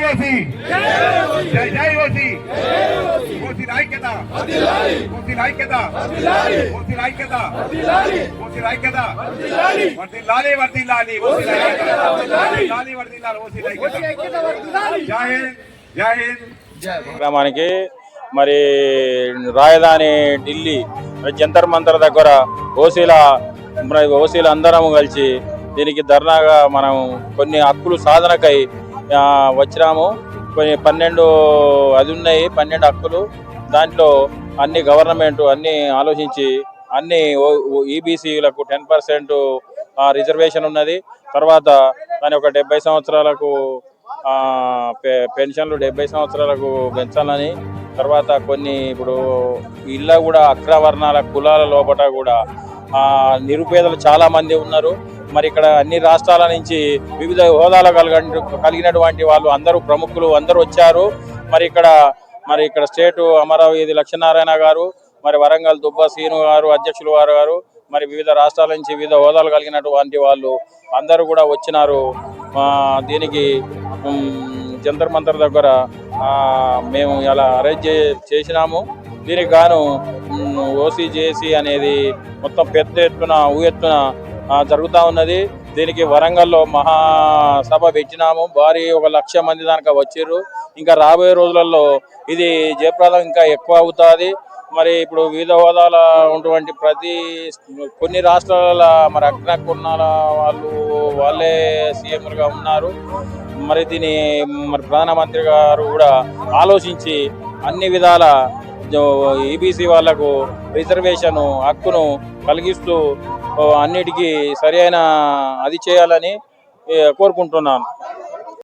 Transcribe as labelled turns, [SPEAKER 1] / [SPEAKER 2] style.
[SPEAKER 1] OC జై జై OC OC ఐక్యత ఓసీ ఐక్యత ఓసీ ఐక్యత ఓసీ ఐక్యత వర్ధిల్లాలి వర్ధిల్లాలి ఓసీ ఐక్యత వర్ధిల్లాలి వర్ధిల్లాలి ఓసీ ఐక్యత జై హింద్ జై హింద్.
[SPEAKER 2] గ్రామానికి మరి రాజధాని ఢిల్లీ జంతర్ మంతర్ దగ్గర ఓసీల అందరం కలిసి దీనికి ధర్నాగా మనం కొన్ని హక్కులు సాధనకై వచ్చినాము. కొన్ని 12 అది ఉన్నాయి, 12 హక్కులు. దాంట్లో అన్ని గవర్నమెంట్ అన్ని ఆలోచించి అన్ని ఈబీసీలకు 10% రిజర్వేషన్ ఉన్నది. తర్వాత దాని ఒక 70 సంవత్సరాలకు పెన్షన్లు 70 సంవత్సరాలకు పెంచాలని. తర్వాత కొన్ని ఇప్పుడు ఇళ్ళ కూడా అగ్రవర్ణాల కులాల లోపల కూడా నిరుపేదలు చాలా మంది ఉన్నారు. మరి ఇక్కడ అన్ని రాష్ట్రాల నుంచి వివిధ హోదాలు కలిగినటువంటి వాళ్ళు అందరూ ప్రముఖులు అందరూ వచ్చారు. మరి ఇక్కడ స్టేటు అమరావతి లక్ష్మీనారాయణ గారు, మరి వరంగల్ దుబ్బ శ్రీను గారు అధ్యక్షులు గారు, మరి వివిధ రాష్ట్రాల నుంచి వివిధ హోదాలు కలిగినటువంటి వాళ్ళు అందరూ కూడా వచ్చినారు. దీనికి జంతర్ మంతర్ దగ్గర మేము ఇలా అరేంజ్ చేసినాము. దీనికి గాను ఓసీజేసీ అనేది మొత్తం పెద్ద ఎత్తున ఊయెత్తున జరుగుతూ ఉన్నది. దీనికి వరంగల్లో మహాసభ పెట్టినాము. భారీ 1,00,000 మంది దాకా వచ్చారు. ఇంకా రాబోయే రోజులలో ఇది జయప్రదం ఇంకా ఎక్కువ అవుతుంది. మరి ఇప్పుడు వివిధ హోదాల ఉన్నటువంటి కొన్ని రాష్ట్రాల మరి అగ్రకులాల వాళ్ళే సీఎంలుగా ఉన్నారు. మరి దీని మరి ప్రధానమంత్రి గారు కూడా ఆలోచించి అన్ని విధాల ఈబీసీ వాళ్లకు రిజర్వేషన్ హక్కును కలిగిస్తూ అన్నిటికీ సరైన అది చేయాలని కోరుకుంటున్నాను.